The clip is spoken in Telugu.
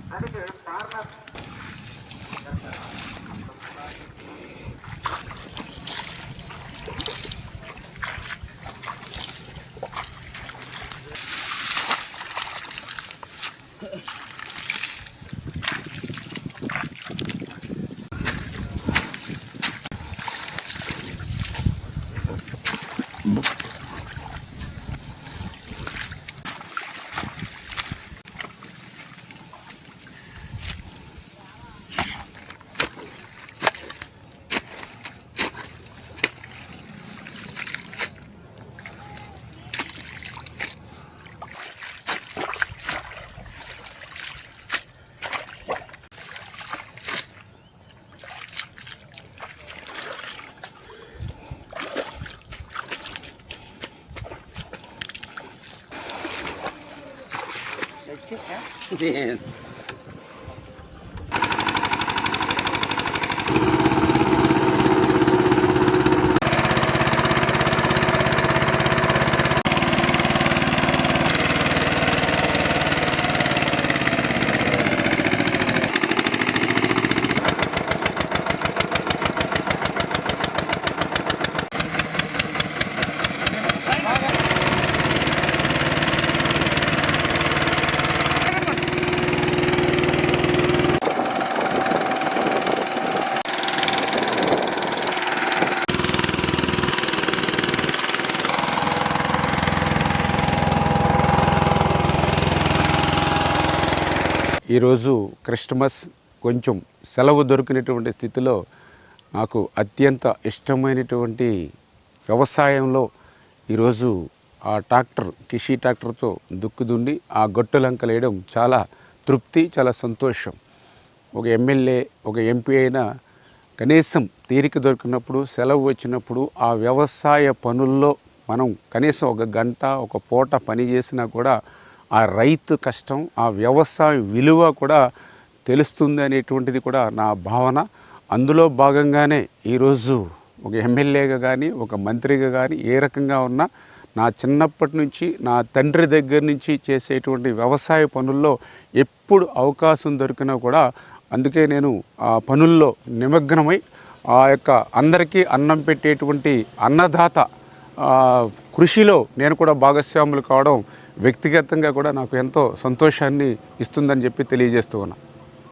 Man. ఈరోజు క్రిస్టమస్ కొంచెం సెలవు దొరికినటువంటి స్థితిలో నాకు అత్యంత ఇష్టమైనటువంటి వ్యవసాయంలో ఈరోజు ఆ ట్రాక్టర్ కిషి ట్రాక్టర్తో దుక్కు ఆ గొట్టులంకలేయడం చాలా తృప్తి, చాలా సంతోషం. ఒక ఎమ్మెల్యే, ఒక ఎంపీ అయినా కనీసం తీరిక దొరికినప్పుడు, సెలవు వచ్చినప్పుడు ఆ వ్యవసాయ పనుల్లో మనం కనీసం ఒక గంట, ఒక పూట పని చేసినా కూడా ఆ రైతు కష్టం, ఆ వ్యవసాయ విలువ కూడా తెలుస్తుంది అనేటువంటిది కూడా నా భావన. అందులో భాగంగానే ఈరోజు ఒక ఎమ్మెల్యేగా కానీ, ఒక మంత్రిగా కానీ ఏ రకంగా ఉన్నా నా చిన్నప్పటి నుంచి నా తండ్రి దగ్గర నుంచి చేసేటువంటి వ్యవసాయ పనుల్లో ఎప్పుడు అవకాశం దొరికినా కూడా అందుకే నేను ఆ పనుల్లో నిమగ్నమై ఆ యొక్క అందరికీ అన్నం పెట్టేటువంటి అన్నదాత కృషిలో నేను కూడా భాగస్వాములు కావడం వ్యక్తిగతంగా కూడా నాకు ఎంతో సంతోషాన్ని ఇస్తుందని చెప్పి తెలియజేస్తూ ఉన్నా.